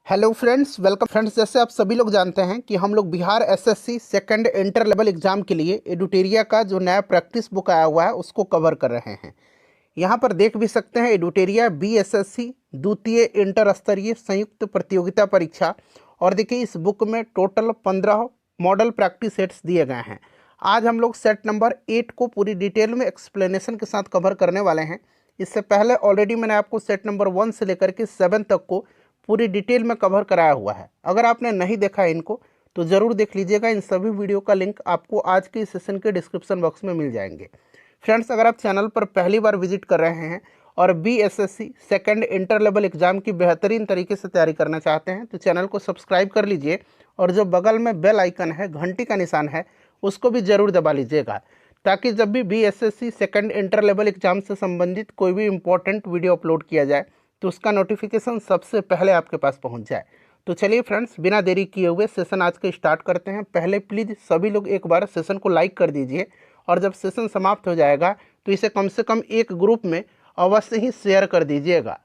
Hello friends, welcome friends. जैसे आप सभी लोग जानते हैं कि हम लोग Bihar SSC second inter level exam के लिए एडुटेरिया का जो नया प्रैक्टिस बुक आया हुआ है उसको कवर कर रहे हैं। यहाँ पर देख भी सकते हैं एडुटेरिया बीएसएससी द्वितीय इंटर स्तरीय संयुक्त प्रतियोगिता परीक्षा। और देखिए इस बुक में टोटल 15 मॉडल प्रैक्टिस सेट्स दिए गए हैं। आज हम लोग सेट नंबर 8 को पूरी डिटेल में एक्सप्लेनेशन के साथ कवर करने वाले हैं। इससे पहले ऑलरेडी मैंने आपको सेट नंबर 1 से लेकर के 7 तक को पूरी डिटेल में कवर कराया हुआ है। अगर आपने नहीं देखा है इनको तो ज़रूर देख लीजिएगा। इन सभी वीडियो का लिंक आपको आज के इस सेशन के डिस्क्रिप्शन बॉक्स में मिल जाएंगे। फ्रेंड्स, अगर आप चैनल पर पहली बार विजिट कर रहे हैं और BSSC second inter level exam की बेहतरीन तरीके से तैयारी करना चाहते हैं तो चैनल को सब्सक्राइब कर लीजिए और जो बगल में बेल आइकन है, घंटी का निशान है, उसको भी ज़रूर दबा लीजिएगा ताकि जब भी BSSC second inter level exam से संबंधित कोई भी इंपॉर्टेंट वीडियो अपलोड किया जाए तो उसका नोटिफिकेशन सबसे पहले आपके पास पहुंच जाए। तो चलिए फ्रेंड्स, बिना देरी किए हुए सेशन आज का स्टार्ट करते हैं। पहले प्लीज़ सभी लोग एक बार सेशन को लाइक कर दीजिए और जब सेशन समाप्त हो जाएगा तो इसे कम से कम एक ग्रुप में अवश्य ही शेयर कर दीजिएगा।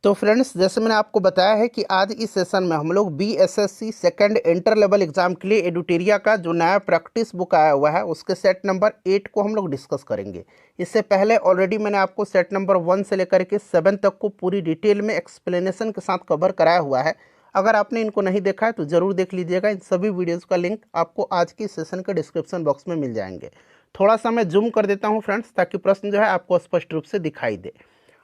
तो फ्रेंड्स, जैसे मैंने आपको बताया है कि आज इस सेशन में हम लोग BSSC second inter level exam के लिए एडुटेरिया का जो नया प्रैक्टिस बुक आया हुआ है उसके सेट नंबर 8 को हम लोग डिस्कस करेंगे। इससे पहले ऑलरेडी मैंने आपको सेट नंबर 1 से लेकर के 7 तक को पूरी डिटेल में एक्सप्लेनेशन के साथ कवर कराया हुआ है। अगर आपने इनको नहीं देखा है तो ज़रूर देख लीजिएगा। इन सभी वीडियोज़ का लिंक आपको आज की सेशन के डिस्क्रिप्शन बॉक्स में मिल जाएंगे। थोड़ा सा मैं जूम कर देता हूँ फ्रेंड्स ताकि प्रश्न जो है आपको स्पष्ट रूप से दिखाई दे।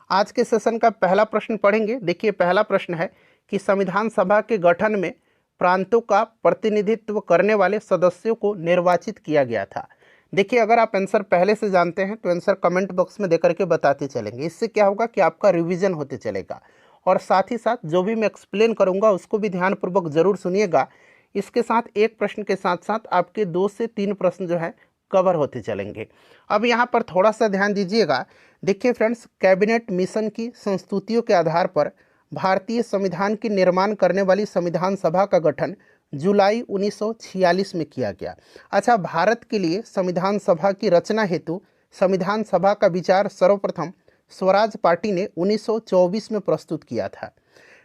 आज के सेशन का पहला प्रश्न पढ़ेंगे। देखिए, पहला प्रश्न है कि संविधान सभा के गठन में प्रांतों का प्रतिनिधित्व करने वाले सदस्यों को निर्वाचित किया गया था। देखिए, अगर आप आंसर पहले से जानते हैं तो आंसर कमेंट बॉक्स में देकर के बताते चलेंगे। इससे क्या होगा कि आपका रिवीजन होते चलेगा और साथ ही साथ जो भी मैं एक्सप्लेन करूंगा उसको भी ध्यानपूर्वक जरूर सुनिएगा। इसके साथ एक प्रश्न के साथ साथ आपके 2 से 3 प्रश्न जो है कवर होते चलेंगे। अब यहाँ पर थोड़ा सा ध्यान दीजिएगा। देखिए फ्रेंड्स, कैबिनेट मिशन की संस्तुतियों के आधार पर भारतीय संविधान की निर्माण करने वाली संविधान सभा का गठन जुलाई 1946 में किया गया। अच्छा, भारत के लिए संविधान सभा की रचना हेतु संविधान सभा का विचार सर्वप्रथम स्वराज पार्टी ने 1924 में प्रस्तुत किया था।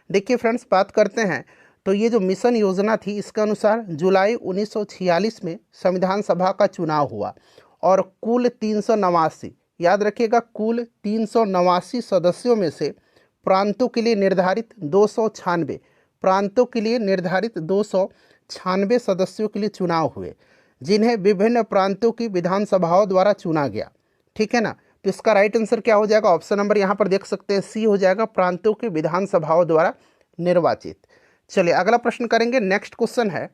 देखिए फ्रेंड्स, बात करते हैं तो ये जो मिशन योजना थी इसके अनुसार जुलाई 1946 में संविधान सभा का चुनाव हुआ और कुल 389, याद रखिएगा, कुल 389 सदस्यों में से प्रांतों के लिए निर्धारित 296 प्रांतों के लिए निर्धारित 296 सदस्यों के लिए चुनाव हुए, जिन्हें विभिन्न प्रांतों की विधानसभाओं द्वारा चुना गया। ठीक है ना। तो इसका राइट आंसर क्या हो जाएगा? ऑप्शन नंबर यहाँ पर देख सकते हैं, सी हो जाएगा, प्रांतों की विधानसभाओं द्वारा निर्वाचित। चलिए अगला प्रश्न करेंगे। नेक्स्ट क्वेश्चन है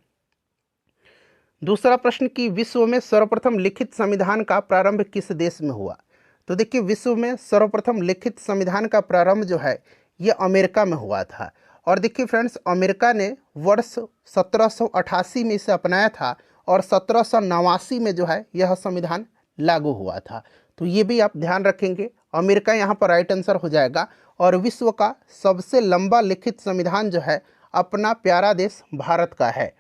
दूसरा प्रश्न कि विश्व में सर्वप्रथम लिखित संविधान का प्रारंभ किस देश में हुआ? तो देखिए, विश्व में सर्वप्रथम लिखित संविधान का प्रारंभ जो है ये अमेरिका में हुआ था। और देखिए फ्रेंड्स, अमेरिका ने वर्ष 1788 में इसे अपनाया था और 1789 में जो है यह संविधान लागू हुआ था। तो ये भी आप ध्यान रखेंगे, अमेरिका यहाँ पर राइट आंसर हो जाएगा। और विश्व का सबसे लंबा लिखित संविधान जो है अपना प्यारा देश भारत का है।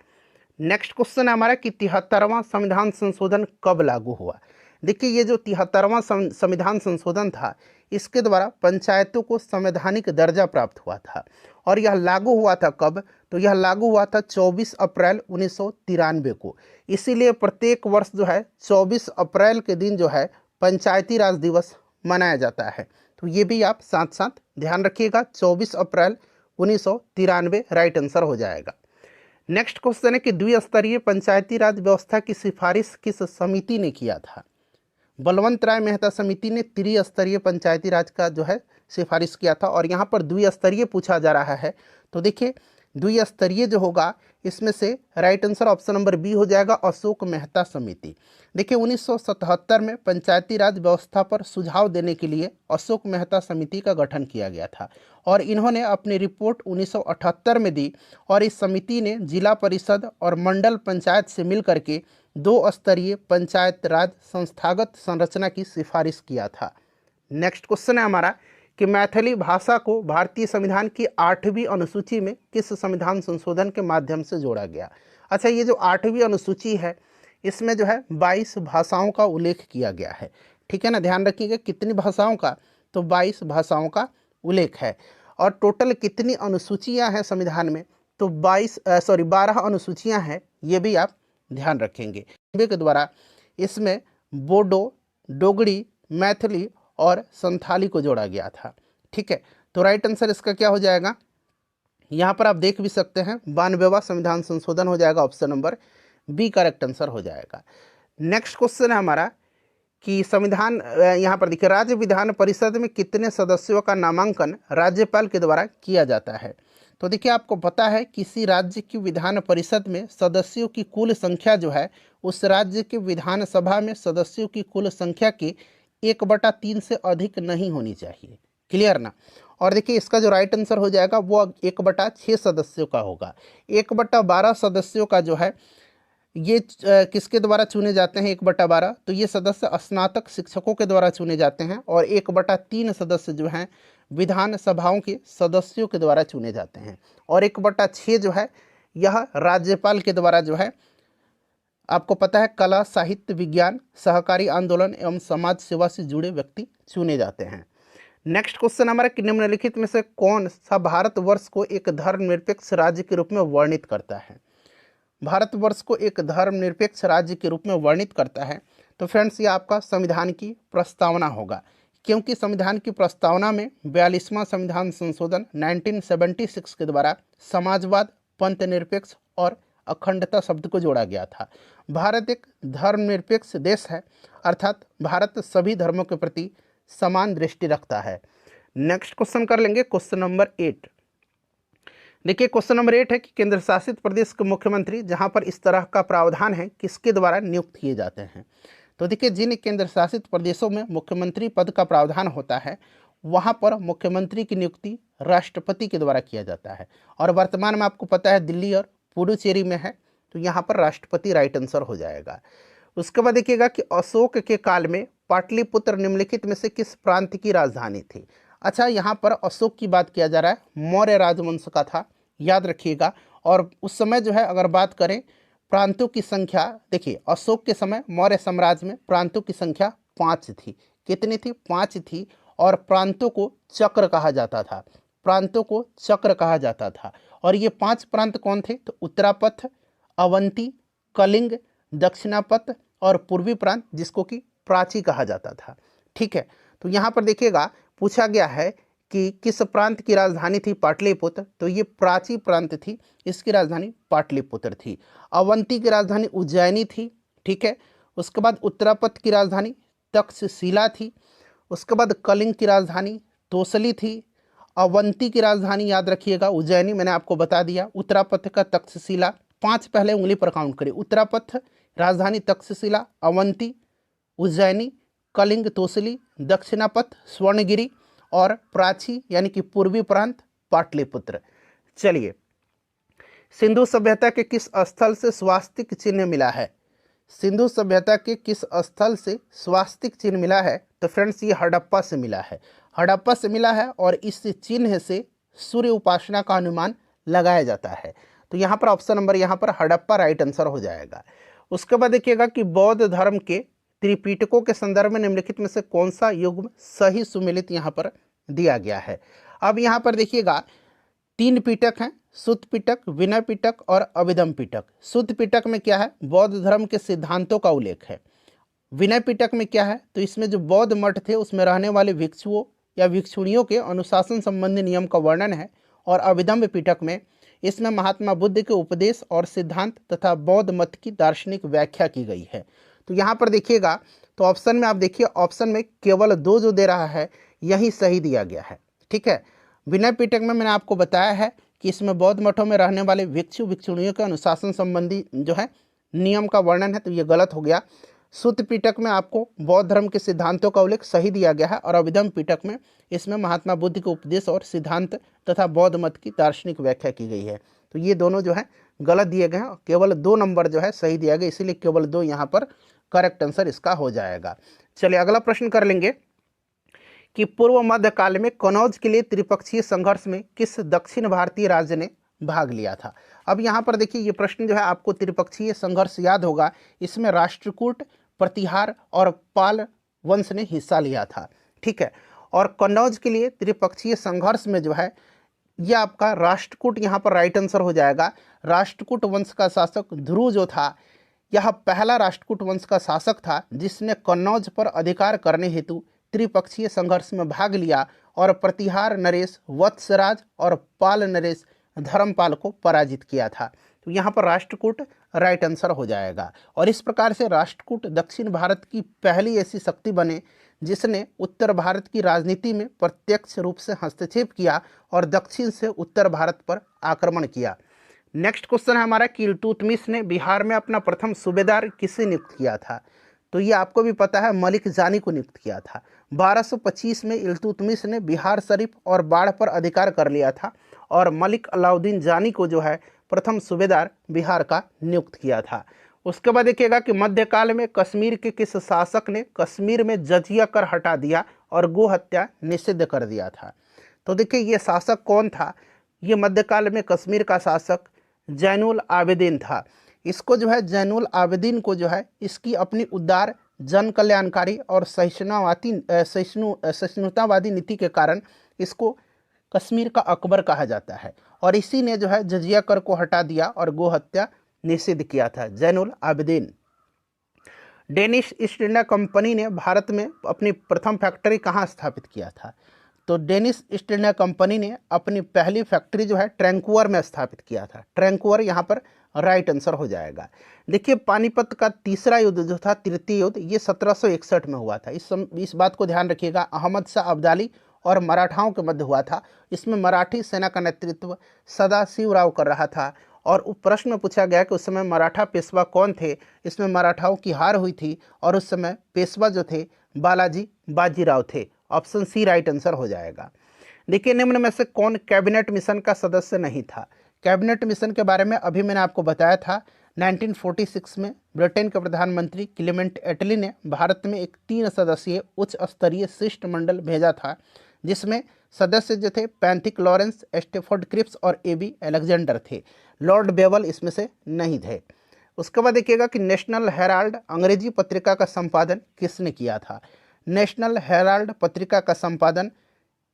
नेक्स्ट क्वेश्चन है हमारा कि 73वां संविधान संशोधन कब लागू हुआ? देखिए, ये जो 73वां संविधान संशोधन था इसके द्वारा पंचायतों को संवैधानिक दर्जा प्राप्त हुआ था। और यह लागू हुआ था कब? तो यह लागू हुआ था 24 अप्रैल 1993 को। इसीलिए प्रत्येक वर्ष जो है 24 अप्रैल के दिन जो है पंचायती राज दिवस मनाया जाता है। तो ये भी आप साथ साथ ध्यान रखिएगा, 24 अप्रैल 1993 राइट आंसर हो जाएगा। नेक्स्ट क्वेश्चन है कि द्विस्तरीय पंचायती राज व्यवस्था की सिफारिश किस समिति ने किया था? बलवंत राय मेहता समिति ने त्रिस्तरीय पंचायती राज का जो है सिफारिश किया था। और यहाँ पर द्विस्तरीय पूछा जा रहा है तो देखिए, द्विस्तरीय जो होगा इसमें से right answer option number B हो जाएगा, अशोक मेहता समिति। देखिए, 1977 में पंचायती राज व्यवस्था पर सुझाव देने के लिए अशोक मेहता समिति का गठन किया गया था और इन्होंने अपनी रिपोर्ट 1978 में दी। और इस समिति ने जिला परिषद और मंडल पंचायत से मिल करके 2 स्तरीय पंचायत राज संस्थागत संरचना की सिफारिश किया था। नेक्स्ट क्वेश्चन है हमारा कि मैथिली भाषा को भारतीय संविधान की 8वीं अनुसूची में किस संविधान संशोधन के माध्यम से जोड़ा गया? अच्छा, ये जो 8वीं अनुसूची है इसमें जो है 22 भाषाओं का उल्लेख किया गया है। ठीक है ना, ध्यान रखिएगा कितनी भाषाओं का? तो 22 भाषाओं का उल्लेख है। और टोटल कितनी अनुसूचियां हैं संविधान में? तो 12 अनुसूचियां हैं, ये भी आप ध्यान रखेंगे। के द्वारा इसमें बोडो, डोगरी, मैथिली और संथाली को जोड़ा गया था। ठीक है, तो राइट आंसर इसका क्या हो जाएगा, यहाँ पर आप देख भी सकते हैं 92वां संविधान संशोधन हो जाएगा, option number B correct answer हो जाएगा। नेक्स्ट क्वेश्चन है हमारा कि संविधान, यहाँ पर देखिए, राज्य विधान परिषद में कितने सदस्यों का नामांकन राज्यपाल के द्वारा किया जाता है। तो देखिए, आपको पता है किसी राज्य की विधान परिषद में सदस्यों की कुल संख्या जो है उस राज्य के विधानसभा में सदस्यों की कुल संख्या की 1/3 से अधिक नहीं होनी चाहिए। क्लियर ना। और देखिए, इसका जो राइट आंसर हो जाएगा वो 1/6 सदस्यों का होगा। 1/12 सदस्यों का जो है ये किसके द्वारा चुने जाते हैं 1/12, तो ये सदस्य स्नातक शिक्षकों के द्वारा चुने जाते हैं। और 1/3 सदस्य जो हैं विधानसभाओं के सदस्यों के द्वारा चुने जाते हैं। और 1/6 जो है यह राज्यपाल के द्वारा जो है, आपको पता है कला, साहित्य, विज्ञान, सहकारी आंदोलन एवं समाज सेवा से जुड़े व्यक्ति चुने जाते हैं। नेक्स्ट क्वेश्चन हमारा कि निम्नलिखित में से कौन सा भारतवर्ष को एक धर्मनिरपेक्ष राज्य के रूप में वर्णित करता है। भारतवर्ष को एक धर्मनिरपेक्ष राज्य के रूप में वर्णित करता है। तो फ्रेंड्स, ये आपका संविधान की प्रस्तावना होगा, क्योंकि संविधान की प्रस्तावना में 42वां संविधान संशोधन 1976 के द्वारा समाजवाद, पंथ निरपेक्ष और अखंडता शब्द को जोड़ा गया था। भारत एक धर्मनिरपेक्ष देश है, अर्थात भारत सभी धर्मों के प्रति समान दृष्टि रखता है। नेक्स्ट क्वेश्चन कर लेंगे, क्वेश्चन नंबर 8। देखिए, क्वेश्चन नंबर 8 है कि केंद्र शासित प्रदेश के मुख्यमंत्री जहां पर इस तरह का प्रावधान है किसके द्वारा नियुक्त किए जाते हैं। तो देखिए, जिन केंद्र शासित प्रदेशों में मुख्यमंत्री पद का प्रावधान होता है वहां पर मुख्यमंत्री की नियुक्ति राष्ट्रपति के द्वारा किया जाता है। और वर्तमान में आपको पता है दिल्ली और पुडुचेरी में है, तो यहाँ पर राष्ट्रपति राइट आंसर हो जाएगा। उसके बाद देखिएगा कि अशोक के काल में पाटलिपुत्र निम्नलिखित में से किस प्रांत की राजधानी थी। अच्छा, यहाँ पर अशोक की बात किया जा रहा है, मौर्य राजवंश का था, याद रखिएगा। और उस समय जो है अगर बात करें प्रांतों की संख्या, देखिए अशोक के समय मौर्य साम्राज्य में प्रांतों की संख्या 5 थी। कितनी थी? 5 थी। और प्रांतों को चक्र कहा जाता था, प्रांतों को चक्र कहा जाता था। और ये 5 प्रांत कौन थे? तो उत्तरापथ, अवंती, कलिंग, दक्षिणापथ और पूर्वी प्रांत, जिसको कि प्राची कहा जाता था। ठीक है, तो यहाँ पर देखिएगा पूछा गया है कि किस प्रांत की राजधानी थी पाटलिपुत्र, तो ये प्राची प्रांत थी, इसकी राजधानी पाटलिपुत्र थी। अवंती की राजधानी उज्जैनी थी। ठीक है, उसके बाद उत्तरापथ की राजधानी तक्षशिला थी। उसके बाद कलिंग की राजधानी तोसली थी। अवंती की राजधानी याद रखिएगा उज्जैनी, मैंने आपको बता दिया। उत्तरापथ का तक्षशिला, 5 पहले उंगली पर काउंट करिए। उत्तरापथ राजधानी तक्षशिला, अवंती उज्जैनी, कलिंग तोसली, दक्षिणापथ स्वर्णगिरी और प्राची यानी कि पूर्वी प्रांत पाटलिपुत्र। चलिए, सिंधु सभ्यता के किस स्थल से स्वास्तिक चिन्ह मिला है? सिंधु सभ्यता के किस स्थल से स्वास्तिक चिन्ह मिला है? तो फ्रेंड्स, ये हड़प्पा से मिला है। हड़प्पा से मिला है और इस चिन्ह से सूर्य उपासना का अनुमान लगाया जाता है। तो यहाँ पर ऑप्शन नंबर यहाँ पर हड़प्पा राइट आंसर हो जाएगा। उसके बाद देखिएगा कि बौद्ध धर्म के त्रिपिटकों के संदर्भ में निम्नलिखित में से कौन सा युग्म सही सुमेलित यहाँ पर दिया गया है। अब यहाँ पर देखिएगा 3 पिटक हैं, सुत्त पिटक, विनय पिटक और अभिधम पिटक। सुत्त पिटक में क्या है? बौद्ध धर्म के सिद्धांतों का उल्लेख है। विनय पिटक में क्या है? तो इसमें जो बौद्ध मठ थे उसमें रहने वाले भिक्षुओं या भिक्षुणियों के अनुशासन संबंधी नियम का वर्णन है। और अभिधम पिटक में इसमें महात्मा बुद्ध के उपदेश और सिद्धांत तथा बौद्ध मत की दार्शनिक व्याख्या की गई है। तो यहाँ पर देखिएगा, तो ऑप्शन में आप देखिए, ऑप्शन में केवल 2 जो दे रहा है यही सही दिया गया है। ठीक है, विनय पिटक में मैंने आपको बताया है कि इसमें बौद्ध मठों में रहने वाले भिक्षु भिक्षुणियों के अनुशासन संबंधी जो है नियम का वर्णन है, तो ये गलत हो गया। सुत्त पिटक में आपको बौद्ध धर्म के सिद्धांतों का उल्लेख सही दिया गया है। और अभिधम पिटक में इसमें महात्मा बुद्ध के उपदेश और सिद्धांत तथा बौद्ध मत की दार्शनिक व्याख्या की गई है। तो ये दोनों जो है गलत दिए गए हैं, केवल 2 नंबर जो है सही दिया गया, इसीलिए केवल 2 यहाँ पर करेक्ट आंसर इसका हो जाएगा। चलिए, अगला प्रश्न कर लेंगे कि पूर्व मध्य काल में कनौज के लिए त्रिपक्षीय संघर्ष में किस दक्षिण भारतीय राज्य ने भाग लिया था। अब यहाँ पर देखिए, ये प्रश्न जो है आपको त्रिपक्षीय संघर्ष याद होगा, इसमें राष्ट्रकूट, प्रतिहार और पाल वंश ने हिस्सा लिया था। ठीक है, और कन्नौज के लिए त्रिपक्षीय संघर्ष में जो है ये आपका राष्ट्रकूट यहाँ पर राइट आंसर हो जाएगा। राष्ट्रकूट वंश का शासक ध्रुव जो था, यह पहला राष्ट्रकूट वंश का शासक था जिसने कन्नौज पर अधिकार करने हेतु त्रिपक्षीय संघर्ष में भाग लिया और प्रतिहार नरेश वत्सराज और पाल नरेश धर्मपाल को पराजित किया था। तो यहाँ पर राष्ट्रकूट राइट आंसर हो जाएगा। और इस प्रकार से राष्ट्रकूट दक्षिण भारत की पहली ऐसी शक्ति बने जिसने उत्तर भारत की राजनीति में प्रत्यक्ष रूप से हस्तक्षेप किया और दक्षिण से उत्तर भारत पर आक्रमण किया। नेक्स्ट क्वेश्चन है हमारा कि इल्तुतमिश ने बिहार में अपना प्रथम सूबेदार किसे नियुक्त किया था। तो ये आपको भी पता है, मलिक जानी को नियुक्त किया था। 1225 में इल्तुतमिश ने बिहार शरीफ और बाढ़ पर अधिकार कर लिया था और मलिक अलाउद्दीन जानी को जो है प्रथम सूबेदार बिहार का नियुक्त किया था। उसके बाद देखिएगा कि मध्यकाल में कश्मीर के किस शासक ने कश्मीर में जजिया कर हटा दिया और गो हत्या निषिद्ध कर दिया था। तो देखिए ये शासक कौन था। ये मध्यकाल में कश्मीर का शासक जैनुल आबिदीन था। इसको जो है जैनुल आबिदीन को जो है इसकी अपनी उदार जन कल्याणकारी और सहिष्णुतावादी नीति के कारण इसको कश्मीर का अकबर कहा जाता है। और इसी ने जो है जजिया कर को हटा दिया और गो हत्या निषिद्ध किया था, Zainul Abidin. Danish east India company ने भारत में अपनी प्रथम फैक्ट्री कहाँ स्थापित किया था। तो डेनिश ईस्ट इंडिया कंपनी ने अपनी पहली फैक्ट्री जो है ट्रैंकुअर में स्थापित किया था। ट्रैंकुअर यहाँ पर राइट आंसर हो जाएगा। देखिए पानीपत का तीसरा युद्ध जो था, तृतीय युद्ध, ये 1761 में हुआ था। इस बात को ध्यान रखिएगा। अहमद शाह अब्दाली और मराठाओं के मध्य हुआ था। इसमें मराठी सेना का नेतृत्व सदाशिवराव कर रहा था। और प्रश्न में पूछा गया कि उस समय मराठा पेशवा कौन थे। इसमें मराठाओं की हार हुई थी और उस समय पेशवा जो थे बालाजी बाजीराव थे। ऑप्शन सी राइट आंसर हो जाएगा। देखिए निम्न में से कौन कैबिनेट मिशन का सदस्य नहीं था। कैबिनेट मिशन के बारे में अभी मैंने आपको बताया था। 1946 में ब्रिटेन के प्रधानमंत्री क्लेमेंट एटली ने भारत में एक 3 सदस्यीय उच्च स्तरीय शिष्टमंडल भेजा था, जिसमें सदस्य जो थे पैंथिक लॉरेंस, स्टेफोर्ड क्रिप्स और एबी अलेक्जेंडर थे। लॉर्ड बेवल इसमें से नहीं थे। उसके बाद देखिएगा कि नेशनल हेराल्ड अंग्रेजी पत्रिका का संपादन किसने किया था। नेशनल हेराल्ड पत्रिका का संपादन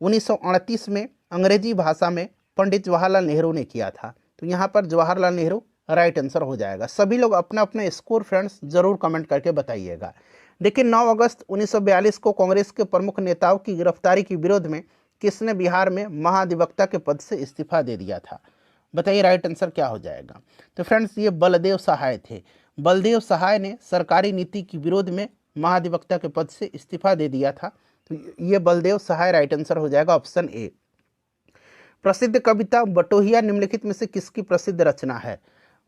1938 में अंग्रेजी भाषा में पंडित जवाहरलाल नेहरू ने किया था। तो यहाँ पर जवाहरलाल नेहरू राइट आंसर हो जाएगा। सभी लोग अपना अपना स्कोर फ्रेंड्स जरूर कमेंट करके बताइएगा। देखिए 9 अगस्त 1942 को कांग्रेस के प्रमुख नेताओं की गिरफ्तारी के विरोध में किसने बिहार में महाधिवक्ता के पद से इस्तीफा दे दिया था। बताइए राइट आंसर क्या हो जाएगा। तो फ्रेंड्स ये बलदेव सहाय थे। बलदेव सहाय ने सरकारी नीति के विरोध में महाधिवक्ता के पद से इस्तीफा दे दिया था। तो ये बलदेव सहाय राइट आंसर हो जाएगा, ऑप्शन ए। प्रसिद्ध कविता बटोहिया निम्नलिखित में से किसकी प्रसिद्ध रचना है।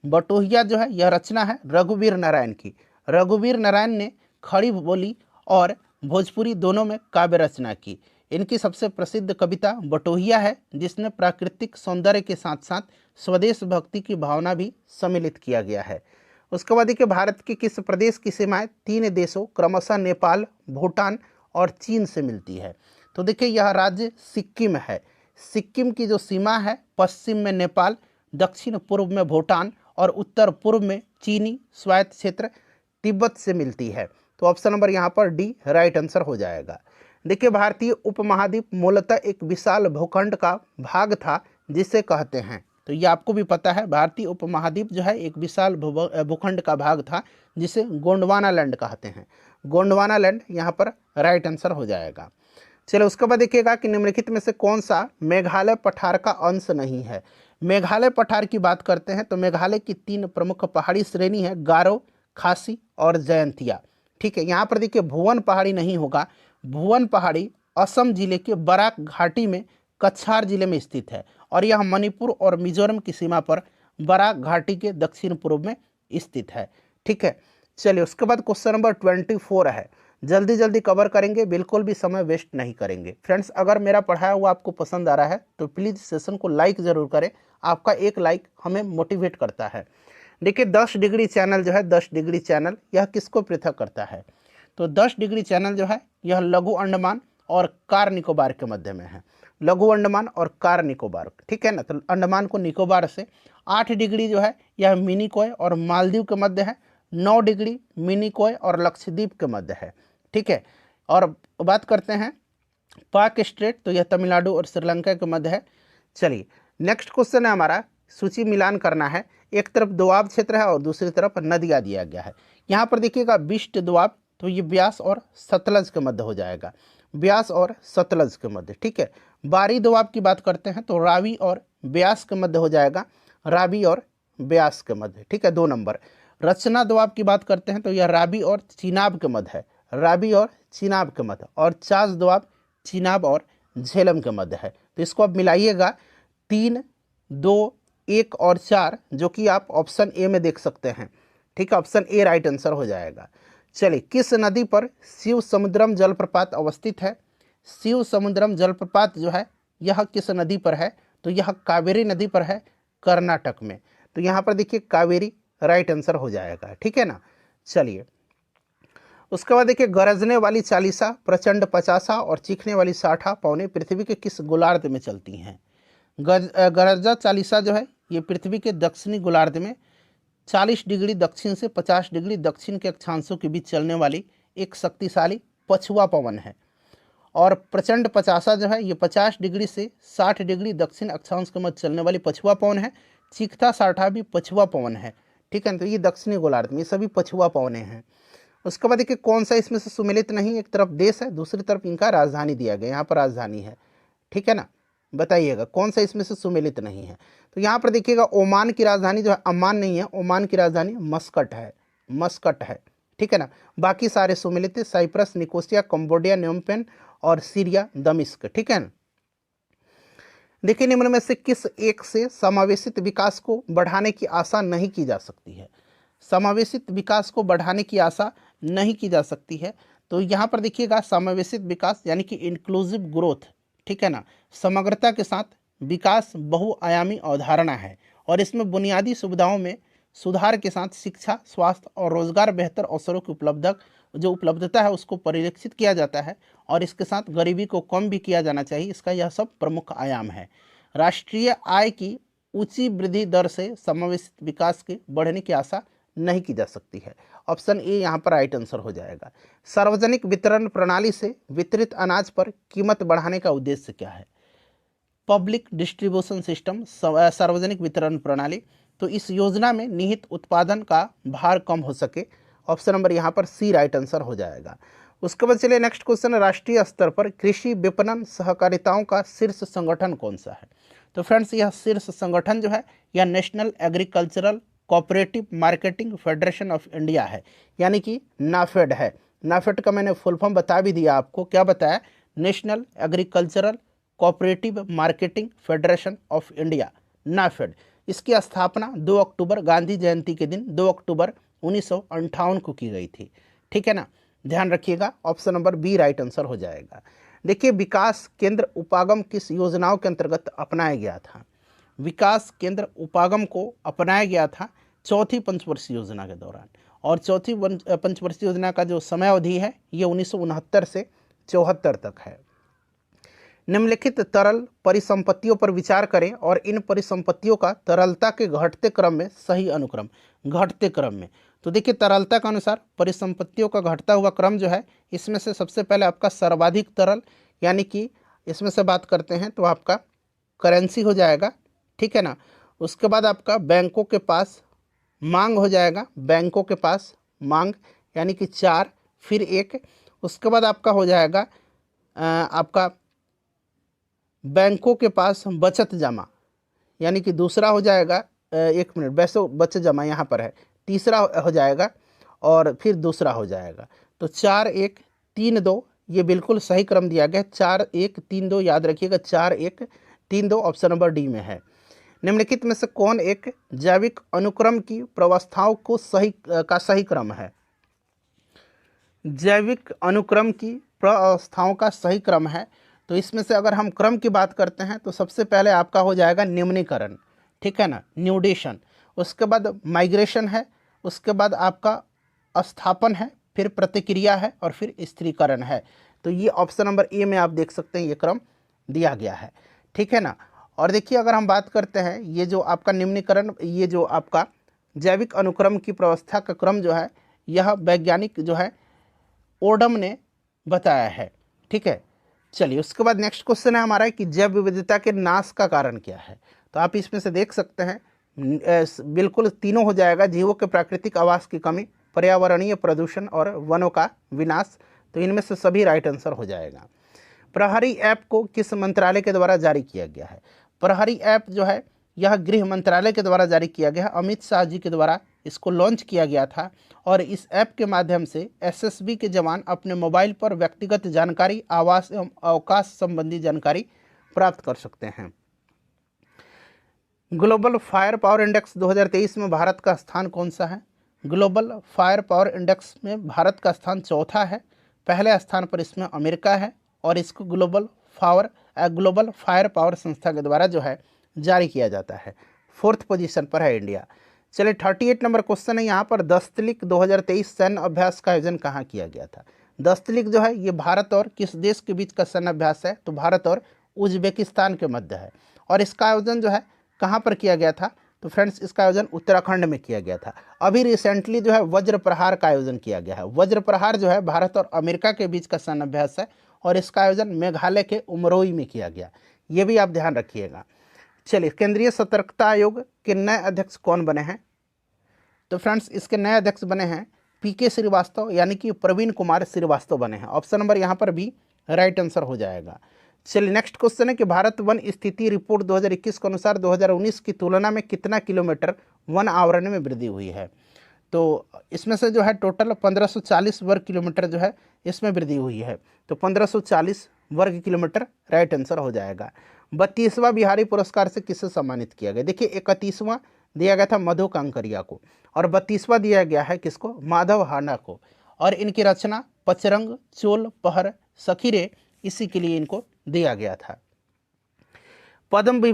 बटोहिया जो है यह रचना है रघुवीर नारायण की। रघुवीर नारायण ने खड़ी बोली और भोजपुरी दोनों में काव्य रचना की। इनकी सबसे प्रसिद्ध कविता बटोहिया है, जिसने प्राकृतिक सौंदर्य के साथ साथ स्वदेश भक्ति की भावना भी सम्मिलित किया गया है। उसके बाद देखिए भारत के किस प्रदेश की सीमाएं 3 देशों क्रमशः नेपाल, भूटान और चीन से मिलती है। तो देखिए यह राज्य सिक्किम है। सिक्किम की जो सीमा है पश्चिम में नेपाल, दक्षिण पूर्व में भूटान और उत्तर पूर्व में चीनी स्वायत्त क्षेत्र तिब्बत से मिलती है। तो ऑप्शन नंबर यहाँ पर डी राइट आंसर हो जाएगा। देखिए भारतीय उपमहाद्वीप मूलतः एक विशाल भूखंड का भाग था जिसे कहते हैं। तो ये आपको भी पता है, भारतीय उपमहाद्वीप जो है एक विशाल भूखंड का भाग था जिसे गोंडवाना लैंड कहते हैं। गोंडवाना लैंड यहाँ पर राइट आंसर हो जाएगा। चलो उसके बाद देखिएगा कि निम्नलिखित में से कौन सा मेघालय पठार का अंश नहीं है। मेघालय पठार की बात करते हैं तो मेघालय की 3 प्रमुख पहाड़ी श्रेणी है, गारो, खासी और जयंतिया। ठीक है, यहाँ पर देखिए भुवन पहाड़ी नहीं होगा। भुवन पहाड़ी असम जिले के बराक घाटी में कछार जिले में स्थित है और यह मणिपुर और मिजोरम की सीमा पर बराक घाटी के दक्षिण पूर्व में स्थित है। ठीक है, चलिए उसके बाद क्वेश्चन नंबर 24 है। जल्दी जल्दी कवर करेंगे, बिल्कुल भी समय वेस्ट नहीं करेंगे। फ्रेंड्स अगर मेरा पढ़ाया हुआ आपको पसंद आ रहा है तो प्लीज़ सेशन को लाइक ज़रूर करें। आपका एक लाइक हमें मोटिवेट करता है। देखिए 10 डिग्री चैनल जो है, 10 डिग्री चैनल यह किसको पृथक करता है। तो 10 डिग्री चैनल जो है यह लघु अंडमान और कार निकोबार के मध्य में है। लघु अंडमान और कार निकोबार, ठीक है ना। तो अंडमान को निकोबार से 8 डिग्री जो है यह मिनिकॉय और मालदीव के मध्य है। 9 डिग्री मिनिकॉय और लक्षद्वीप के मध्य है। ठीक है, और बात करते हैं पाक स्ट्रेट, तो यह तमिलनाडु और श्रीलंका के मध्य है। चलिए नेक्स्ट क्वेश्चन है हमारा, सूची मिलान करना है। एक तरफ दोआब क्षेत्र है और दूसरी तरफ नदियाँ दिया गया है। यहाँ पर देखिएगा बिष्ट दोआब, तो ये ब्यास और सतलज के मध्य हो जाएगा, ब्यास और सतलज के मध्य, ठीक है। बारी दोआब की बात करते हैं तो रावी और ब्यास के मध्य हो जाएगा, रावी और ब्यास के मध्य, ठीक है, 2 नंबर। रचना दोआब की बात करते हैं तो यह रावी और चिनाब के मध्य है, रावी और चिनाब के मध्य। और चास दोआब चिनाब और झेलम के मध्य है। तो इसको आप मिलाइएगा 3, 2, 1 और 4, जो कि आप ऑप्शन ए में देख सकते हैं, ठीक है, ऑप्शन ए राइट आंसर हो जाएगा। चलिए किस नदी पर शिव समुद्रम जलप्रपात अवस्थित है? शिव समुद्रम जलप्रपात जो है यह किस नदी पर है? तो यह कावेरी नदी पर है, कर्नाटक में। तो यहाँ पर देखिए कावेरी राइट आंसर हो जाएगा, ठीक है ना। चलिए उसके बाद देखिए गरजने वाली चालीसा, प्रचंड पचासा और चीखने वाली साठा पौने पृथ्वी के किस गोलार्ध में चलती हैं? गरजा चालीसा जो है ये पृथ्वी के दक्षिणी गोलार्ध में 40 डिग्री दक्षिण से 50 डिग्री दक्षिण के अक्षांशों के बीच चलने वाली एक शक्तिशाली पछुआ पवन है। और प्रचंड पचासा जो है ये 50 डिग्री से 60 डिग्री दक्षिण अक्षांश के मध्य चलने वाली पछुआ पवन है। चीखता साठा भी पछुआ पवन है, ठीक है ना। तो ये दक्षिणी गोलार्ध में ये सभी पछुआ पवने हैं। उसके बाद देखिए कौन सा इसमें से सुमेलित नहीं? एक तरफ देश है, दूसरी तरफ इनका राजधानी दिया गया, यहाँ पर राजधानी है, ठीक है ना। बताइएगा कौन सा इसमें से सुमेलित नहीं है? तो यहाँ पर देखिएगा ओमान की राजधानी जो है, अम्मान नहीं है, ओमान की राजधानी मस्कट है, मस्कट है, ठीक है ना। बाकी सारे सुमेलित, साइप्रस, निकोसिया, कंबोडिया, न्योमपेन और सीरिया, दमिश्क, ठीक है ना। देखिए निम्न में से किस एक से समावेशित विकास को बढ़ाने की आशा नहीं की जा सकती है? समावेशित विकास को बढ़ाने की आशा नहीं की जा सकती है। तो यहाँ पर देखिएगा समावेशित विकास यानी कि इंक्लूसिव ग्रोथ, ठीक है ना, समग्रता के साथ विकास बहुआयामी अवधारणा है और इसमें बुनियादी सुविधाओं में सुधार के साथ शिक्षा, स्वास्थ्य और रोजगार बेहतर अवसरों की उपलब्धता है उसको परिलक्षित किया जाता है और इसके साथ गरीबी को कम भी किया जाना चाहिए। इसका यह सब प्रमुख आयाम है। राष्ट्रीय आय की ऊंची वृद्धि दर से समावेशित विकास के बढ़ने की आशा नहीं की जा सकती है। ऑप्शन ए यहाँ पर राइट आंसर हो जाएगा। सार्वजनिक वितरण प्रणाली से वितरित अनाज पर कीमत बढ़ाने का उद्देश्य क्या है? पब्लिक डिस्ट्रीब्यूशन सिस्टम, सार्वजनिक वितरण प्रणाली। तो इस योजना में निहित उत्पादन का भार कम हो सके। ऑप्शन नंबर यहाँ पर सी राइट आंसर हो जाएगा। उसके बाद चलिए नेक्स्ट क्वेश्चन, राष्ट्रीय स्तर पर कृषि विपणन सहकारिताओं का शीर्ष संगठन कौन सा है? तो फ्रेंड्स यह शीर्ष संगठन जो है यह national agricultural cooperative marketing federation of India है, यानी कि नाफेड है। नाफेड का मैंने फुल फॉर्म बता भी दिया आपको, क्या बताया? National agricultural cooperative marketing federation of India, NAFED. इसकी स्थापना 2 अक्टूबर गांधी जयंती के दिन 2 अक्टूबर 1958 को की गई थी, ठीक है ना। ध्यान रखिएगा option number B right answer हो जाएगा। देखिए विकास केंद्र उपागम किस योजनाओं के अंतर्गत अपनाया गया था? विकास केंद्र उपागम को अपनाया गया था चौथी पंचवर्षीय योजना के दौरान। और चौथी पंचवर्षीय योजना का जो समय अवधि है ये 1969 से 74 तक है। निम्नलिखित तरल परिसंपत्तियों पर विचार करें और इन परिसंपत्तियों का तरलता के घटते क्रम में सही अनुक्रम, घटते क्रम में। तो देखिए तरलता के अनुसार परिसंपत्तियों का घटता हुआ क्रम जो है, इसमें से सबसे पहले आपका सर्वाधिक तरल, यानी कि इसमें से बात करते हैं तो आपका करेंसी हो जाएगा, ठीक है ना। उसके बाद आपका बैंकों के पास मांग हो जाएगा, बैंकों के पास मांग यानी कि 4, फिर 1। उसके बाद आपका हो जाएगा आपका बैंकों के पास बचत जमा, यानी कि दूसरा हो जाएगा 1 मिनट, वैसे बचत जमा यहाँ पर है, तीसरा हो जाएगा और फिर दूसरा हो जाएगा। तो 4, 1, 3, 2 ये बिल्कुल सही क्रम दिया गया है। 4, 1, 3, 2 याद रखिएगा, 4, 1, 3, 2 ऑप्शन नंबर डी में है। निम्नलिखित में से कौन एक जैविक अनुक्रम की प्रवस्थाओं को सही क्रम है? जैविक अनुक्रम की प्रवस्थाओं का सही क्रम है। तो इसमें से अगर हम क्रम की बात करते हैं तो सबसे पहले आपका हो जाएगा निम्नीकरण, ठीक है ना, न्यूडेशन। उसके बाद माइग्रेशन है, उसके बाद आपका स्थापन है, फिर प्रतिक्रिया है और फिर स्थिरीकरण है। तो ये ऑप्शन नंबर ए में आप देख सकते हैं ये क्रम दिया गया है, ठीक है ना। और देखिए अगर हम बात करते हैं ये जो आपका निम्नीकरण, ये जो आपका जैविक अनुक्रम की प्रवस्था का क्रम जो है यह वैज्ञानिक जो है ओडम ने बताया है, ठीक है। चलिए उसके बाद नेक्स्ट क्वेश्चन है हमारा कि जैव विविधता के नाश का कारण क्या है। तो आप इसमें से देख सकते हैं बिल्कुल तीनों हो जाएगा, जीवों के प्राकृतिक आवास की कमी, पर्यावरणीय प्रदूषण और वनों का विनाश। तो इनमें से सभी राइट आंसर हो जाएगा। प्रहरी ऐप को किस मंत्रालय के द्वारा जारी किया गया है। प्रहरी ऐप जो है यह गृह मंत्रालय के द्वारा जारी किया गया है, अमित शाह जी के द्वारा इसको लॉन्च किया गया था। और इस ऐप के माध्यम से एसएसबी के जवान अपने मोबाइल पर व्यक्तिगत जानकारी, आवास एवं अवकाश संबंधी जानकारी प्राप्त कर सकते हैं। ग्लोबल फायर पावर इंडेक्स 2023 में भारत का स्थान कौन सा है। ग्लोबल फायर पावर इंडेक्स में भारत का स्थान चौथा है, पहले स्थान पर इसमें अमेरिका है और इसको ग्लोबल फायर पावर संस्था के द्वारा जो है जारी किया जाता है। 4th पोजीशन पर है इंडिया। चलिए 38 नंबर क्वेश्चन है यहाँ पर, दस्तलिक 2023 सैन्य अभ्यास का आयोजन कहाँ किया गया था। दस्तलिक जो है ये भारत और किस देश के बीच का सैन्य अभ्यास है, तो भारत और उज्बेकिस्तान के मध्य है। और इसका आयोजन जो है कहाँ पर किया गया था, तो फ्रेंड्स इसका आयोजन उत्तराखंड में किया गया था। अभी रिसेंटली जो है वज्र प्रहार का आयोजन किया गया है। वज्र प्रहार जो है भारत और अमेरिका के बीच का सैन्य अभ्यास है और इसका आयोजन मेघालय के उमरोई में किया गया, ये भी आप ध्यान रखिएगा। चलिए केंद्रीय सतर्कता आयोग के नए अध्यक्ष कौन बने हैं, तो फ्रेंड्स इसके नए अध्यक्ष बने हैं पीके श्रीवास्तव, यानी कि प्रवीण कुमार श्रीवास्तव बने हैं। ऑप्शन नंबर यहाँ पर भी राइट आंसर हो जाएगा। चलिए नेक्स्ट क्वेश्चन है कि भारत वन स्थिति रिपोर्ट 2021 के अनुसार 2019 की तुलना में कितना किलोमीटर वन आवरण में वृद्धि हुई है। तो इसमें से जो है टोटल 1540 वर्ग किलोमीटर जो है इसमें वृद्धि हुई है। तो 1540 वर्ग किलोमीटर राइट आंसर हो जाएगा। 32वां बिहारी पुरस्कार से किसे सम्मानित किया गया। देखिए 31वां दिया गया था मधु कांकरिया को और 32वां दिया गया है किसको, माधव हाना को। और इनकी रचना पचरंग, चोल, पहर, सखीरे, इसी के लिए इनको दिया गया था। पद्म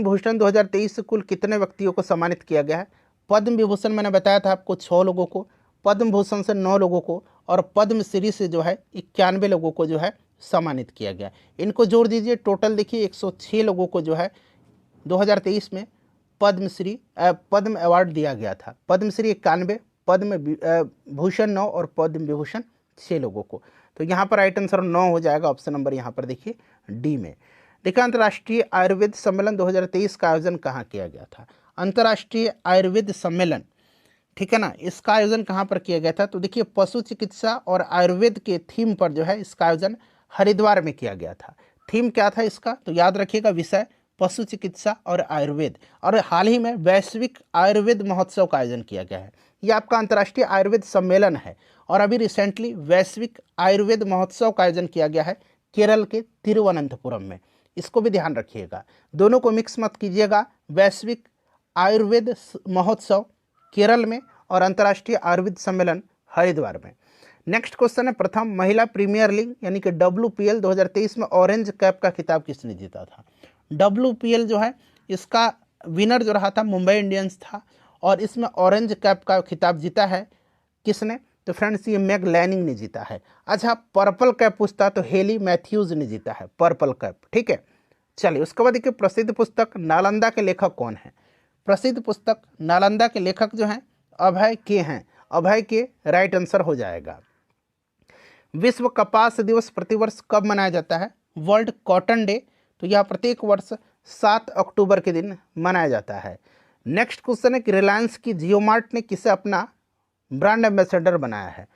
भूषण 2023 से कुल कितने व्यक्तियों को सम्मानित किया गया है। पद्म विभूषण मैंने बताया था आपको 6 लोगों को, पद्म भूषण से 9 लोगों को और पद्मश्री से जो है 91 लोगों को जो है सम्मानित किया गया। इनको जोड़ दीजिए, टोटल देखिए 106 लोगों को जो है 2023 में पद्म अवार्ड दिया गया था। पद्मश्री 91, पद्म भूषण 9 और पद्म विभूषण 6 लोगों को। तो यहाँ पर राइट आंसर 9 हो जाएगा, ऑप्शन नंबर यहाँ पर देखिए डी में। देखिए अंतर्राष्ट्रीय आयुर्वेद सम्मेलन 2023 का आयोजन कहाँ किया गया था। अंतर्राष्ट्रीय आयुर्वेद सम्मेलन, ठीक है ना, इसका आयोजन कहाँ पर किया गया था, तो देखिए पशु चिकित्सा और आयुर्वेद के थीम पर जो है इसका आयोजन हरिद्वार में किया गया था। थीम क्या था इसका, तो याद रखिएगा विषय पशु चिकित्सा और आयुर्वेद। और हाल ही में वैश्विक आयुर्वेद महोत्सव का आयोजन किया गया है। ये आपका अंतर्राष्ट्रीय आयुर्वेद सम्मेलन है और अभी रिसेंटली वैश्विक आयुर्वेद महोत्सव का आयोजन किया गया है केरल के तिरुवनंतपुरम में। इसको भी ध्यान रखिएगा, दोनों को मिक्स मत कीजिएगा। वैश्विक आयुर्वेद महोत्सव केरल में और अंतर्राष्ट्रीय आयुर्वेद सम्मेलन हरिद्वार में। नेक्स्ट क्वेश्चन है, प्रथम महिला प्रीमियर लीग यानी कि WPL 2023 में ऑरेंज कैप का खिताब किसने जीता था। WPL जो है इसका विनर जो रहा था मुंबई इंडियंस था और इसमें ऑरेंज कैप का खिताब जीता है किसने, तो फ्रेंड्स ये मैग लैनिंग ने जीता है। अच्छा पर्पल कैप पूछता तो हेली मैथ्यूज ने जीता है पर्पल कैप, ठीक है। चलिए उसके बाद देखिए प्रसिद्ध पुस्तक नालंदा के लेखक कौन है। प्रसिद्ध पुस्तक नालंदा के लेखक जो हैं अभय के हैं, अभय के राइट आंसर हो जाएगा। विश्व कपास दिवस प्रतिवर्ष कब मनाया जाता है, वर्ल्ड कॉटन डे, तो यह प्रत्येक वर्ष 7 अक्टूबर के दिन मनाया जाता है। नेक्स्ट क्वेश्चन है कि रिलायंस की जियो मार्ट ने किसे अपना ब्रांड एम्बेसडर बनाया है।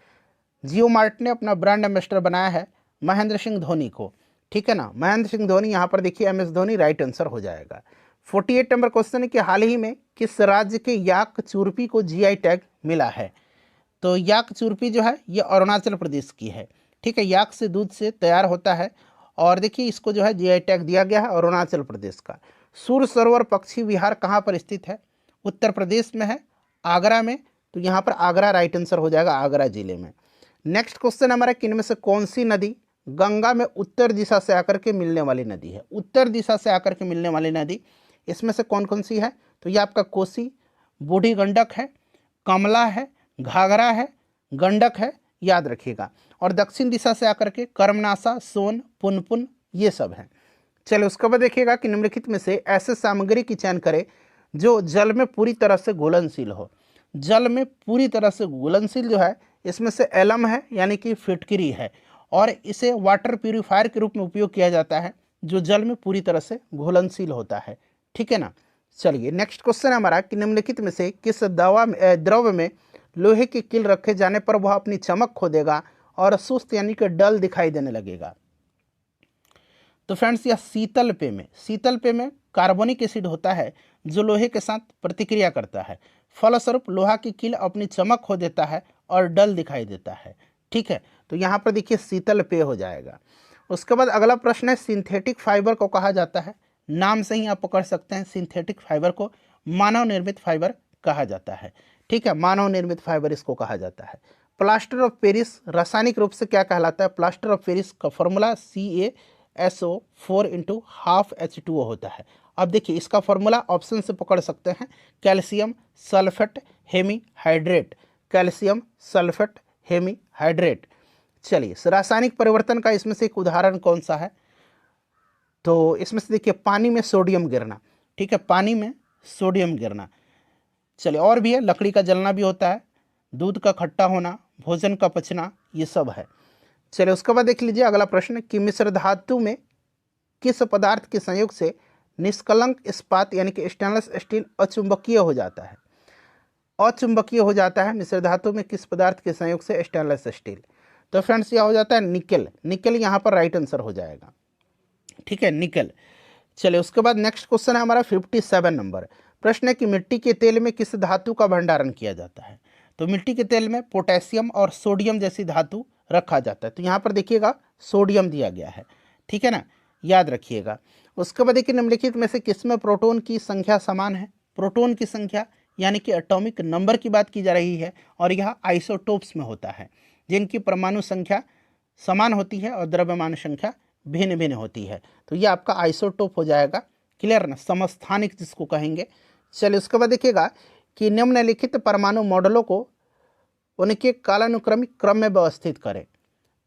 जियो मार्ट ने अपना ब्रांड एम्बेसडर बनाया है महेंद्र सिंह धोनी को, ठीक है ना, महेंद्र सिंह धोनी, यहाँ पर देखिए MS धोनी राइट आंसर हो जाएगा। 48 नंबर क्वेश्चन है कि हाल ही में किस राज्य के याक चुरपी को GI टैग मिला है। तो याक चुरपी जो है ये अरुणाचल प्रदेश की है, ठीक है। याक से दूध से तैयार होता है और देखिए इसको जो है GI टैग दिया गया है अरुणाचल प्रदेश का। सूर सरोवर पक्षी विहार कहाँ पर स्थित है, उत्तर प्रदेश में है, आगरा में, तो यहाँ पर आगरा राइट आंसर हो जाएगा, आगरा जिले में। नेक्स्ट क्वेश्चन हमारा कि इनमें से कौन सी नदी गंगा में उत्तर दिशा से आकर के मिलने वाली नदी है। उत्तर दिशा से आकर के मिलने वाली नदी इसमें से कौन कौन सी है, तो ये आपका कोसी, बूढ़ी गंडक है, कमला है, घाघरा है, गंडक है, याद रखिएगा। और दक्षिण दिशा से आकर के कर्मनाशा, सोन, पुनपुन, ये सब हैं। चलिए उसके बाद देखिएगा कि निम्नलिखित में से ऐसे सामग्री की चयन करें जो जल में पूरी तरह से घुलनशील हो। जल में पूरी तरह से घुलनशील जो है इसमें से एलम है यानी कि फिटकरी है और इसे वाटर प्यूरिफायर के रूप में उपयोग किया जाता है जो जल में पूरी तरह से घुलनशील होता है। ठीक है ना। चलिए नेक्स्ट क्वेश्चन है हमारा कि निम्नलिखित में से किस द्रव में लोहे की कील रखे जाने पर वह अपनी चमक खो देगा और सुस्त यानी कि डल दिखाई देने लगेगा। तो फ्रेंड्स यह शीतल पेय में कार्बोनिक एसिड होता है जो लोहे के साथ प्रतिक्रिया करता है, फलस्वरूप लोहा की कील अपनी चमक खो देता है और डल दिखाई देता है। ठीक है, तो यहाँ पर देखिए शीतल पेय हो जाएगा। उसके बाद अगला प्रश्न है सिंथेटिक फाइबर को कहा जाता है। नाम से ही आप पकड़ सकते हैं, सिंथेटिक फाइबर को मानव निर्मित फाइबर कहा जाता है। ठीक है, मानव निर्मित फाइबर इसको कहा जाता है। प्लास्टर ऑफ पेरिस रासायनिक रूप से क्या कहलाता है? प्लास्टर ऑफ पेरिस का फॉर्मूला CaSO4 × ½ H2O होता है। अब देखिए इसका फॉर्मूला ऑप्शन से पकड़ सकते हैं, calcium sulphate hemihydrate, calcium sulphate hemihydrate. चलिए रासायनिक परिवर्तन का इसमें से एक उदाहरण कौन सा है? तो इसमें से देखिए पानी में सोडियम गिरना। ठीक है, पानी में सोडियम गिरना। चलिए और भी है, लकड़ी का जलना भी होता है, दूध का खट्टा होना, भोजन का पचना, ये सब है। चलिए उसके बाद देख लीजिए अगला प्रश्न कि मिश्र धातु में किस पदार्थ के संयोग से निष्कलंक इस्पात यानी कि स्टेनलेस स्टील अचुंबकीय हो जाता है? अचुंबकीय हो जाता है मिश्र धातु में किस पदार्थ के संयोग से स्टेनलेस स्टील? तो फ्रेंड्स यह हो जाता है निकेल। निकेल यहाँ पर राइट आंसर हो जाएगा। ठीक है, निकेल। चलिए उसके बाद नेक्स्ट क्वेश्चन है हमारा 57 नंबर। प्रश्न है कि मिट्टी के तेल में किस धातु का भंडारण किया जाता है? तो मिट्टी के तेल में पोटेशियम और सोडियम जैसी धातु रखा जाता है। तो यहाँ पर देखिएगा सोडियम दिया गया है। ठीक है ना, याद रखिएगा। उसके बाद देखिए निम्नलिखित में से किसमें प्रोटॉन की संख्या समान है? प्रोटॉन की संख्या यानी कि एटॉमिक नंबर की बात की जा रही है, और यह आइसोटोप्स में होता है जिनकी परमाणु संख्या समान होती है और द्रव्यमान संख्या भिन्न भिन्न होती है। तो ये आपका आइसोटोप हो जाएगा। क्लियर ना, समस्थानिक जिसको कहेंगे। चलिए उसके बाद देखिएगा कि निम्नलिखित परमाणु मॉडलों को उनके कालानुक्रमिक क्रम में व्यवस्थित करें।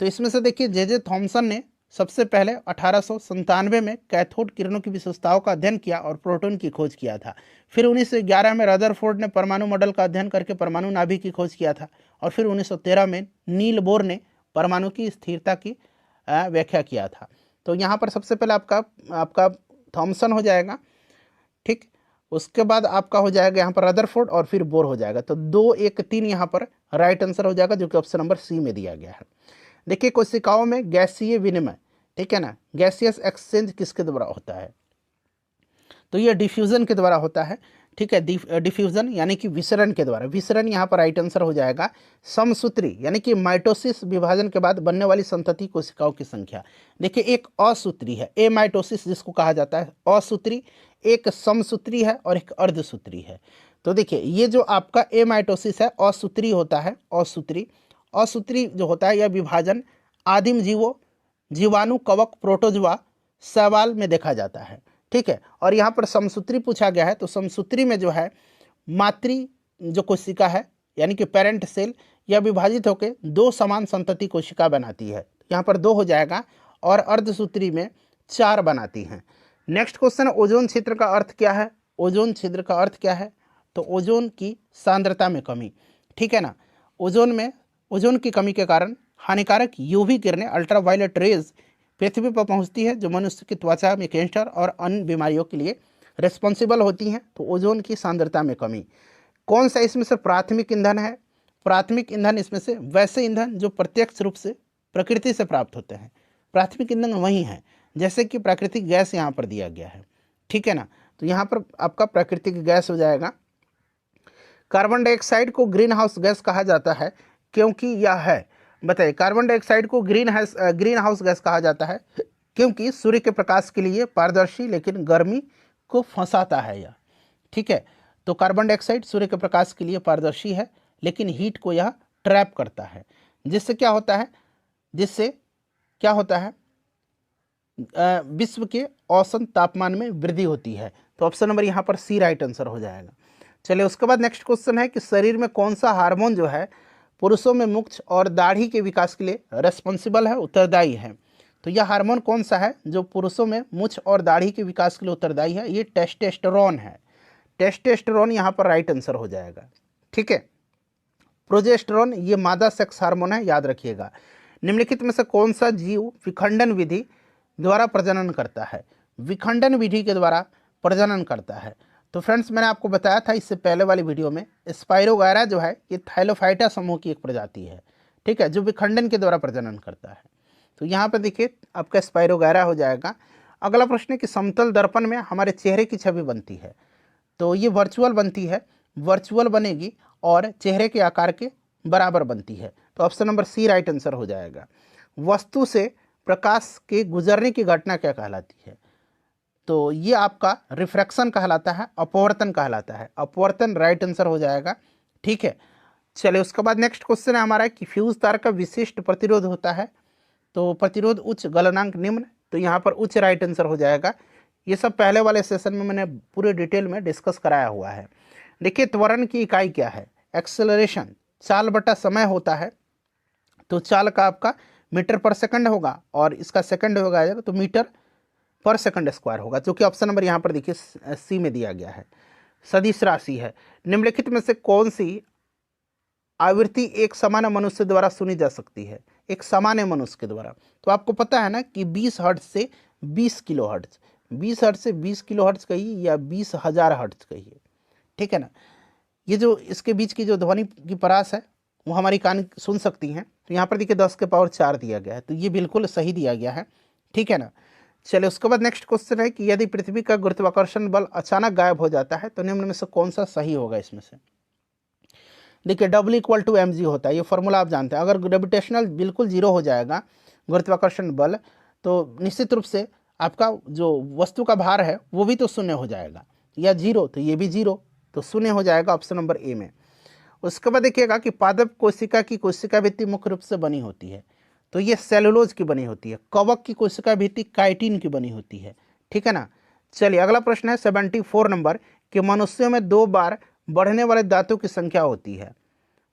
तो इसमें से देखिए जे थॉमसन ने सबसे पहले 1897 में कैथोड किरणों की विशेषताओं का अध्ययन किया और प्रोटॉन की खोज किया था। फिर 1911 में रदरफोर्ड ने परमाणु मॉडल का अध्ययन करके परमाणु नाभिक की खोज किया था, और फिर 1913 में नील बोर ने परमाणु की स्थिरता की व्याख्या किया था। तो यहाँ पर सबसे पहले आपका थॉमसन हो जाएगा। ठीक, उसके बाद आपका हो जाएगा यहाँ पर रदरफोर्ड और फिर बोर हो जाएगा। तो 2, 1, 3 यहाँ पर राइट आंसर हो जाएगा, जो कि ऑप्शन नंबर सी में दिया गया है। देखिए कोशिकाओं में गैसीय विनिमय, ठीक है ना, गैसियस एक्सचेंज किसके द्वारा होता है? तो ये डिफ्यूजन के द्वारा होता है। ठीक है, डिफ्यूजन यानी कि विसरण के द्वारा। विसरण यहाँ पर राइट आंसर हो जाएगा। समसूत्री यानी कि माइटोसिस विभाजन के बाद बनने वाली संतति कोशिकाओं की संख्या। देखिए एक असूत्री है, एमाइटोसिस जिसको कहा जाता है असूत्री, एक समसूत्री है और एक अर्धसूत्री है। तो देखिए ये जो आपका एमाइटोसिस है असूत्री होता है। असूत्री जो होता है यह विभाजन आदिम जीवों, जीवाणु, कवक, प्रोटोजोआ, शैवाल में देखा जाता है। ठीक है, और यहाँ पर समसूत्री पूछा गया है। तो समसूत्री में जो है मातृ जो कोशिका है यानी कि पेरेंट सेल, यह विभाजित होकर 2 समान संतति कोशिका बनाती है। यहाँ पर 2 हो जाएगा, और अर्धसूत्री में 4 बनाती हैं। नेक्स्ट क्वेश्चन, ओजोन क्षेत्र का अर्थ क्या है? ओजोन क्षेत्र का अर्थ क्या है? तो ओजोन की सांद्रता में कमी। ठीक है ना, ओजोन की कमी के कारण हानिकारक यूवी किरणें, अल्ट्रावायलेट रेज पृथ्वी पर पहुंचती है, जो मनुष्य की त्वचा में कैंसर और अन्य बीमारियों के लिए रिस्पॉन्सिबल होती हैं। तो ओजोन की सांद्रता में कमी। कौन सा इसमें से प्राथमिक ईंधन है? प्राथमिक ईंधन इसमें से वैसे ईंधन जो प्रत्यक्ष रूप से प्रकृति से प्राप्त होते हैं। प्राथमिक ईंधन वही है, जैसे कि प्राकृतिक गैस यहाँ पर दिया गया है। ठीक है ना, तो यहाँ पर आपका प्राकृतिक गैस हो जाएगा। कार्बन डाइऑक्साइड को ग्रीन हाउस गैस कहा जाता है क्योंकि यह है, बताइए, कार्बन डाइऑक्साइड को ग्रीन हाउस गैस कहा जाता है क्योंकि सूर्य के प्रकाश के लिए पारदर्शी लेकिन गर्मी को फंसाता है यह। ठीक है, तो कार्बन डाइऑक्साइड सूर्य के प्रकाश के लिए पारदर्शी है लेकिन हीट को यह ट्रैप करता है, जिससे क्या होता है विश्व के औसत तापमान में वृद्धि होती है। तो ऑप्शन नंबर यहाँ पर सी राइट आंसर हो जाएगा। चलिए उसके बाद नेक्स्ट क्वेश्चन है कि शरीर में कौन सा हार्मोन जो है पुरुषों में मुख और दाढ़ी के विकास के लिए रेस्पॉन्सिबल है, उत्तरदायी है? तो यह हार्मोन कौन सा है जो पुरुषों में मुछ और दाढ़ी के विकास के लिए उत्तरदायी है? ये टेस्टोस्टेरोन है। टेस्टोस्टेरोन यहाँ पर राइट आंसर हो जाएगा। ठीक है, प्रोजेस्टेरोन ये मादा सेक्स हार्मोन है, याद रखिएगा। निम्नलिखित में से कौन सा जीव विखंडन विधि द्वारा प्रजनन करता है? विखंडन विधि के द्वारा प्रजनन करता है। तो फ्रेंड्स मैंने आपको बताया था इससे पहले वाली वीडियो में, स्पाइरोगायरा जो है ये थाइलोफाइटा समूह की एक प्रजाति है, ठीक है, जो विखंडन के द्वारा प्रजनन करता है। तो यहाँ पर देखिए आपका स्पाइरोगायरा हो जाएगा। अगला प्रश्न है कि समतल दर्पण में हमारे चेहरे की छवि बनती है, तो ये वर्चुअल बनती है, वर्चुअल बनेगी और चेहरे के आकार के बराबर बनती है। तो option number C right answer हो जाएगा। वस्तु से प्रकाश के गुजरने की घटना क्या कहलाती है? तो ये आपका रिफ्रैक्शन कहलाता है, अपवर्तन कहलाता है। अपवर्तन राइट आंसर हो जाएगा, ठीक है। चलिए उसके बाद नेक्स्ट क्वेश्चन है हमारा कि फ्यूज तार का विशिष्ट प्रतिरोध होता है, तो प्रतिरोध उच्च, गलनांक निम्न, तो यहाँ पर उच्च राइट आंसर हो जाएगा। ये सब पहले वाले सेशन में मैंने पूरे डिटेल में डिस्कस कराया हुआ है। देखिए त्वरण की इकाई क्या है? एक्सेलरेशन चाल बटा समय होता है, तो चाल का आपका मीटर पर सेकंड होगा और इसका सेकंड होगा तो मीटर पर सेकंड स्क्वायर होगा, जो कि ऑप्शन नंबर यहाँ पर देखिए सी में दिया गया है। सदिश राशि है। निम्नलिखित में से कौन सी आवृत्ति एक सामान्य मनुष्य द्वारा सुनी जा सकती है? एक सामान्य मनुष्य के द्वारा, तो आपको पता है ना कि 20 हर्ट्ज से 20 किलो हर्ट्ज, 20 हर्ट्ज से 20 किलो हर्ट्ज कहिए या 20,000 हर्ट्ज कहिए, ठीक है ना। ये जो इसके बीच की जो ध्वनि की परास है वो हमारी कान सुन सकती हैं। तो यहाँ पर देखिए 10 के पावर 4 दिया गया है, तो ये बिल्कुल सही दिया गया है, ठीक है ना। चलिए उसके बाद नेक्स्ट क्वेश्चन है कि यदि पृथ्वी का गुरुत्वाकर्षण बल अचानक गायब हो जाता है तो निम्न में से कौन सा सही होगा इसमें से? देखिए W = mg होता है, ये फॉर्मूला आप जानते हैं। अगर ग्रेविटेशनल बिल्कुल जीरो हो जाएगा गुरुत्वाकर्षण बल, तो निश्चित रूप से आपका जो वस्तु का भार है वो भी तो शून्य हो जाएगा, या जीरो, तो ये भी जीरो, तो शून्य हो जाएगा ऑप्शन नंबर ए में। उसके बाद देखिएगा कि पादप कोशिका की कोशिका भित्ति मुख्य रूप से बनी होती है, तो ये सेलुलोज की बनी होती है। कवक की कोशिका भित्ति काइटिन की बनी होती है, ठीक है ना। चलिए अगला प्रश्न है 74 नंबर कि मनुष्यों में 2 बार बढ़ने वाले दांतों की संख्या होती है,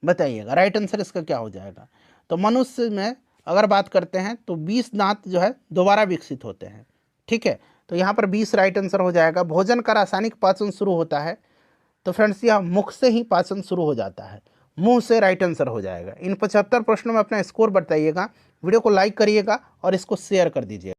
बताइएगा राइट आंसर इसका क्या हो जाएगा? तो मनुष्य में अगर बात करते हैं तो 20 दांत जो है दोबारा विकसित होते हैं, ठीक है। तो यहाँ पर 20 राइट आंसर हो जाएगा। भोजन का रासायनिक पाचन शुरू होता है, तो फ्रेंड्स यह मुख से ही पाचन शुरू हो जाता है, मुंह से राइट आंसर हो जाएगा। इन 75 प्रश्नों में अपना स्कोर बताइएगा, वीडियो को लाइक करिएगा और इसको शेयर कर दीजिएगा।